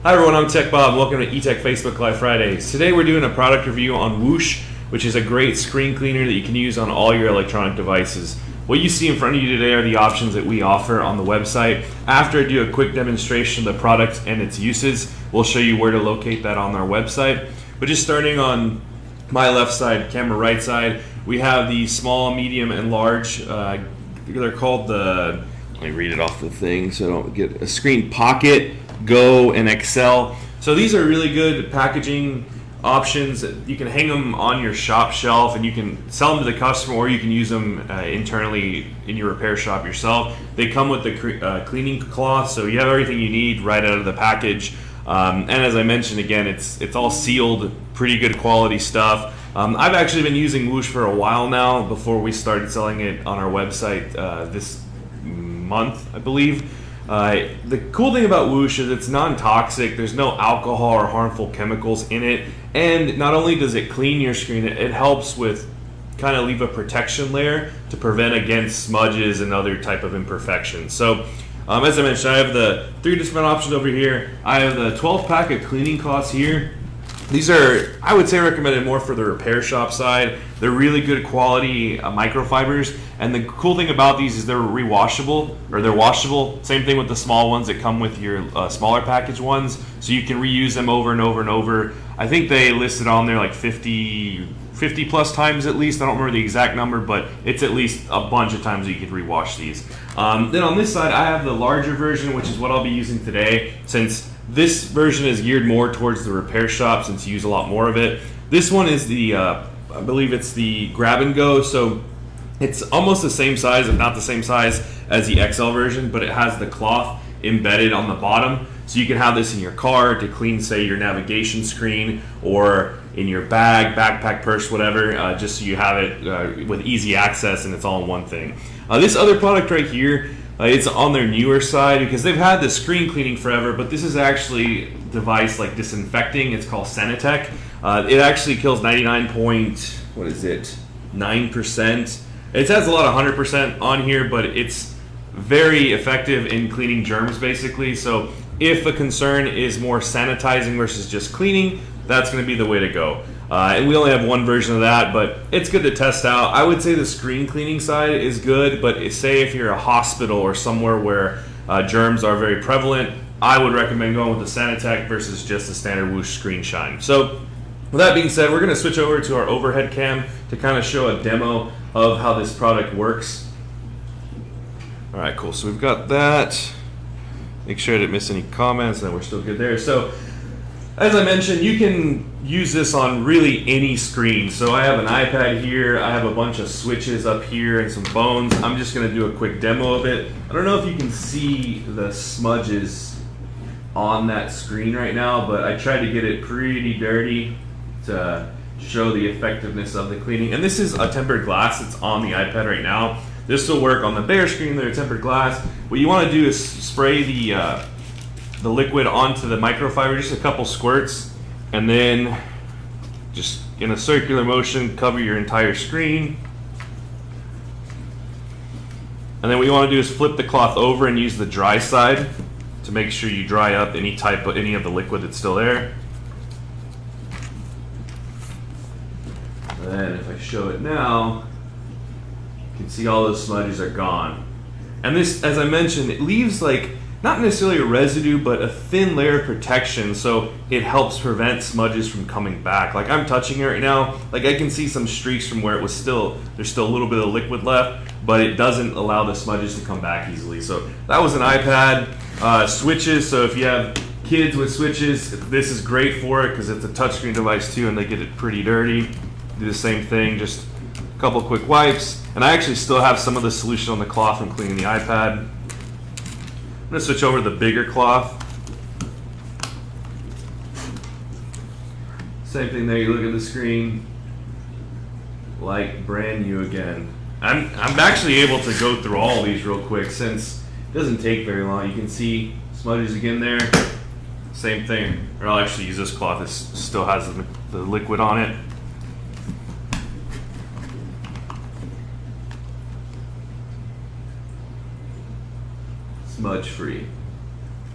Hi everyone, I'm Tech Bob. Welcome to eTech Facebook Live Fridays. Today we're doing a product review on Whoosh, which is a great screen cleaner that you can use on all your electronic devices. What you see in front of you today are the options that we offer on the website. After I do a quick demonstration of the product and its uses, we'll show you where to locate that on our website. But just starting on my left side, camera right side, we have the small, medium, and large. They're called the, let me read it off the thing so I don't get a screen: Pocket, Go, and Excel. So these are really good packaging options. You can hang them on your shop shelf and you can sell them to the customer, or you can use them internally in your repair shop yourself. They come with the cleaning cloth, so you have everything you need right out of the package. And as I mentioned, again, it's all sealed, pretty good quality stuff. I've actually been using Whoosh for a while now, before we started selling it on our website this month, I believe. The cool thing about Whoosh is it's non-toxic. There's no alcohol or harmful chemicals in it, and not only does it clean your screen, it helps with kind of leave a protection layer to prevent against smudges and other type of imperfections. So as I mentioned, I have the 3 different options over here. I have the 12 pack of cleaning cloths here. These are, I would say, recommended more for the repair shop side. They're really good quality microfibers, and the cool thing about these is they're rewashable, or they're washable. Same thing with the small ones that come with your smaller package ones, so you can reuse them over and over and over. I think they listed on there like 50 plus times at least. I don't remember the exact number, but it's at least a bunch of times that you could rewash these. Then on this side, I have the larger version, which is what I'll be using today, since this version is geared more towards the repair shop, since you use a lot more of it. This one is the, I believe it's the grab and go, so it's almost the same size, if not the same size as the XL version, but it has the cloth embedded on the bottom. So you can have this in your car to clean, say, your navigation screen, or in your bag, backpack, purse, whatever, just so you have it with easy access and it's all in one thing. This other product right here, it's on their newer side because they've had the screen cleaning forever, but this is actually a device like disinfecting. It's called Sanitec. It actually kills 99.9%. It has a lot of 100% on here, but it's very effective in cleaning germs, basically. So if a concern is more sanitizing versus just cleaning, that's going to be the way to go. And we only have one version of that, but it's good to test out. I would say the screen cleaning side is good, but say if you're a hospital or somewhere where germs are very prevalent, I would recommend going with the Sanitec versus just the standard Whoosh Screen Shine. So with that being said, we're going to switch over to our overhead cam to kind of show a demo of how this product works. All right, cool. So we've got that. Make sure I didn't miss any comments, and we're still good there. So as I mentioned, you can use this on really any screen. So I have an iPad here, I have a bunch of switches up here and some phones. I'm just gonna do a quick demo of it. I don't know if you can see the smudges on that screen right now, but I tried to get it pretty dirty to show the effectiveness of the cleaning. And this is a tempered glass that's on the iPad right now. This will work on the bare screen, they're tempered glass. What you wanna do is spray the liquid onto the microfiber, just a couple squirts, and then just in a circular motion cover your entire screen. And then what you want to do is flip the cloth over and use the dry side to make sure you dry up any of the liquid that's still there. And then if I show it now, you can see all those smudges are gone. And this, as I mentioned, it leaves like not necessarily a residue, but a thin layer of protection, so it helps prevent smudges from coming back. Like I'm touching it right now, like I can see some streaks from where it was there's still a little bit of liquid left, but it doesn't allow the smudges to come back easily. So that was an iPad. Switches, so if you have kids with switches, this is great for it because it's a touchscreen device too, and they get it pretty dirty. Do the same thing, just a couple quick wipes. And I actually still have some of the solution on the cloth from cleaning the iPad. I'm going to switch over to the bigger cloth. Same thing there, you look at the screen, like brand new again. I'm actually able to go through all these real quick since it doesn't take very long. You can see smudges again there. Same thing, or I'll actually use this cloth, it still has the liquid on it. Smudge free.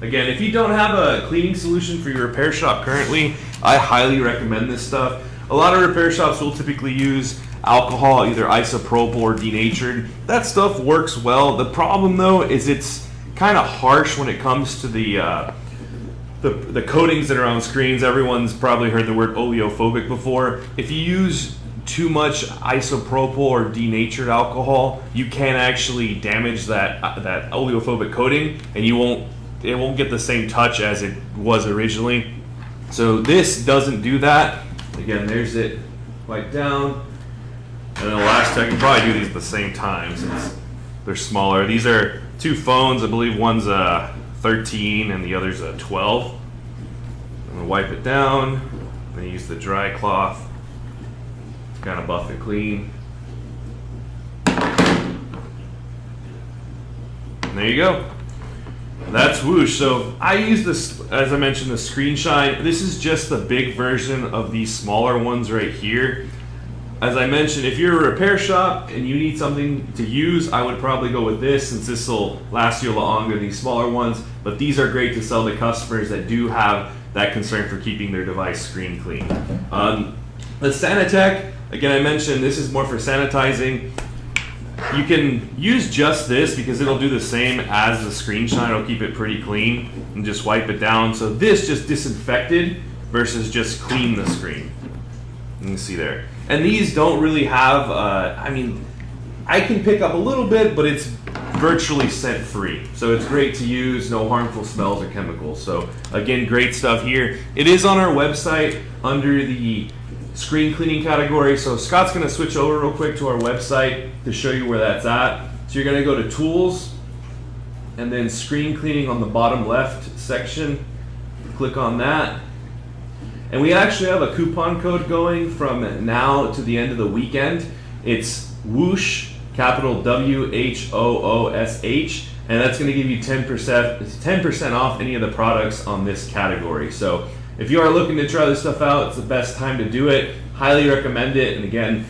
Again, if you don't have a cleaning solution for your repair shop currently, I highly recommend this stuff. A lot of repair shops will typically use alcohol, either isopropyl or denatured. That stuff works well. The problem though is it's kind of harsh when it comes to the coatings that are on screens. Everyone's probably heard the word oleophobic before. If you use too much isopropyl or denatured alcohol, you can actually damage that oleophobic coating, and it won't get the same touch as it was originally. So this doesn't do that. Again, there's it, wipe down. And then the last two, I can probably do these at the same time since they're smaller. These are two phones. I believe one's a 13 and the other's a 12. I'm gonna wipe it down. Then use the dry cloth to kind of buff it clean. And there you go. That's Whoosh. So I use this, as I mentioned, the Screen Shine. This is just the big version of these smaller ones right here. As I mentioned, if you're a repair shop and you need something to use, I would probably go with this, since this will last you a lot longer than these smaller ones. But these are great to sell to customers that do have that concern for keeping their device screen clean. The Sanitec, again, I mentioned this is more for sanitizing. You can use just this because it'll do the same as the Screen Shine. It'll keep it pretty clean and just wipe it down. So this just disinfected versus just clean the screen. You can see there. And these don't really have, I mean, I can pick up a little bit, but it's virtually scent free. So it's great to use, no harmful smells or chemicals. So again, great stuff here. It is on our website under the screen cleaning category. So Scott's gonna switch over real quick to our website to show you where that's at. So you're gonna go to Tools and then Screen Cleaning on the bottom left section. Click on that. And we actually have a coupon code going from now to the end of the weekend. It's Whoosh, capital WHOOSH, and that's gonna give you 10% off any of the products on this category. So if you are looking to try this stuff out, it's the best time to do it. Highly recommend it. And again,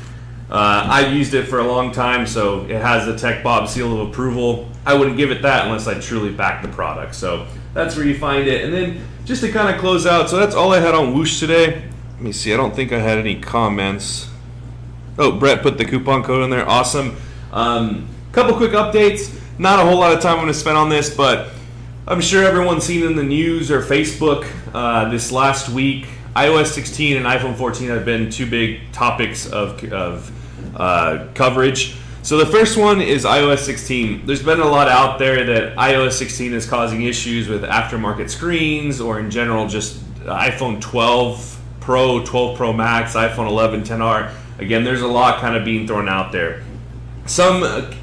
I've used it for a long time, so it has the Tech Bob seal of approval. I wouldn't give it that unless I truly back the product. So that's where you find it. And then just to kind of close out, so that's all I had on Whoosh today. Let me see, I don't think I had any comments. Oh, Brett put the coupon code in there, awesome. Couple quick updates. Not a whole lot of time I'm gonna spend on this, but I'm sure everyone's seen in the news or Facebook this last week, iOS 16 and iPhone 14 have been two big topics of coverage. So the first one is iOS 16. There's been a lot out there that iOS 16 is causing issues with aftermarket screens, or in general just iPhone 12 Pro, 12 Pro Max, iPhone 11, 10R. Again, there's a lot kind of being thrown out there. Some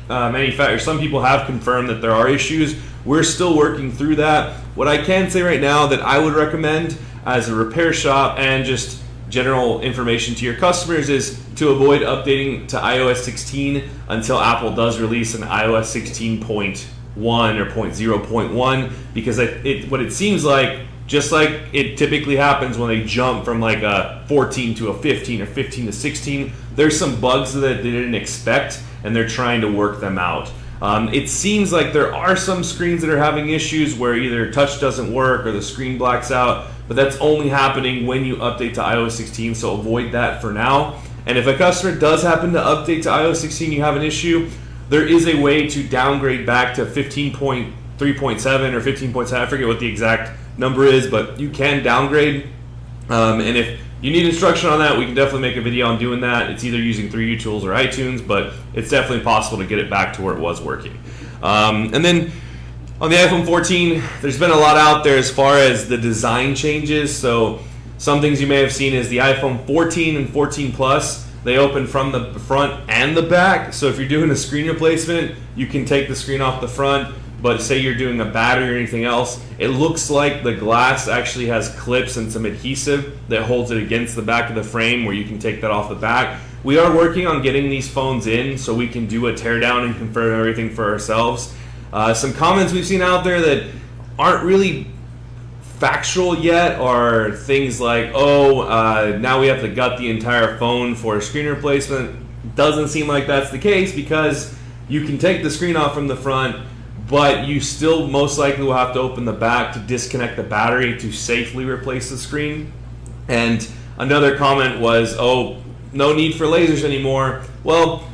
manufacturers, some people have confirmed that there are issues. We're still working through that. What I can say right now that I would recommend as a repair shop and just general information to your customers is to avoid updating to iOS 16 until Apple does release an iOS 16.1 or 0.1, because what it seems like, just like it typically happens when they jump from like a 14 to a 15 or 15 to 16, there's some bugs that they didn't expect and they're trying to work them out. It seems like there are some screens that are having issues where either touch doesn't work or the screen blacks out, but that's only happening when you update to iOS 16, so avoid that for now. And if a customer does happen to update to iOS 16, you have an issue, there is a way to downgrade back to 15.3.7 or 15.7, I forget what the exact number is, but you can downgrade. And if you need instruction on that, we can definitely make a video on doing that. It's either using 3U Tools or iTunes, but it's definitely possible to get it back to where it was working. And then on the iPhone 14, there's been a lot out there as far as the design changes. So some things you may have seen is the iPhone 14 and 14 Plus, they open from the front and the back. So if you're doing a screen replacement, you can take the screen off the front, but say you're doing a battery or anything else, it looks like the glass actually has clips and some adhesive that holds it against the back of the frame where you can take that off the back. We are working on getting these phones in so we can do a teardown and confirm everything for ourselves. Some comments we've seen out there that aren't really factual yet are things like, now we have to gut the entire phone for a screen replacement. Doesn't seem like that's the case, because you can take the screen off from the front, but you still most likely will have to open the back to disconnect the battery to safely replace the screen. And another comment was, oh, no need for lasers anymore. Well,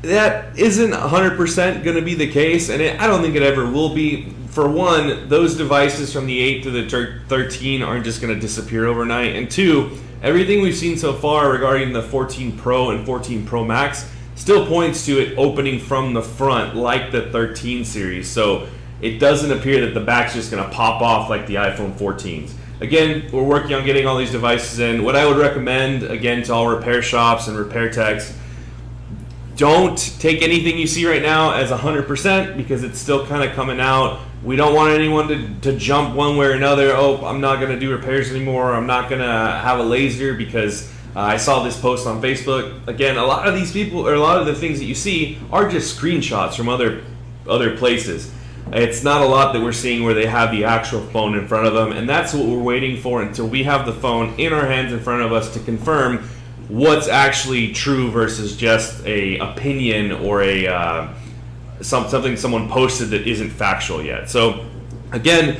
that isn't 100% going to be the case, and I don't think it ever will be. For one, those devices from the 8 to the 13 aren't just going to disappear overnight. And two, everything we've seen so far regarding the 14 Pro and 14 Pro Max still points to it opening from the front like the 13 series. So it doesn't appear that the back's just going to pop off like the iPhone 14s. Again, we're working on getting all these devices in. What I would recommend, again, to all repair shops and repair techs, don't take anything you see right now as 100% because it's still kind of coming out. We don't want anyone to jump one way or another. Oh, I'm not going to do repairs anymore. I'm not going to have a laser because I saw this post on Facebook. Again, a lot of these people, or a lot of the things that you see are just screenshots from other places. It's not a lot that we're seeing where they have the actual phone in front of them, and that's what we're waiting for until we have the phone in our hands in front of us to confirm what's actually true versus just a opinion or a something someone posted that isn't factual yet. So again,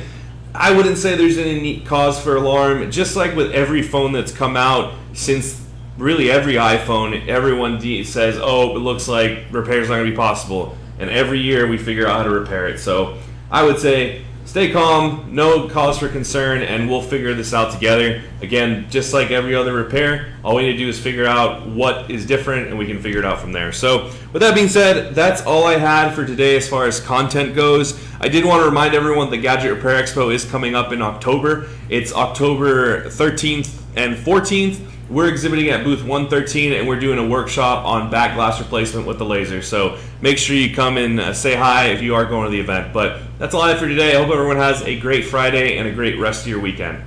I wouldn't say there's any cause for alarm. Just like with every phone that's come out since really every iPhone, everyone says, oh, it looks like repair's not going to be possible. And every year we figure out how to repair it. So I would say stay calm, no cause for concern, and we'll figure this out together. Again, just like every other repair, all we need to do is figure out what is different, and we can figure it out from there. So with that being said, that's all I had for today as far as content goes. I did want to remind everyone the Gadget Repair Expo is coming up in October. It's October 13th and 14th. We're exhibiting at booth 113, and we're doing a workshop on back glass replacement with the laser. So make sure you come and say hi if you are going to the event. But that's all I have for today. I hope everyone has a great Friday and a great rest of your weekend.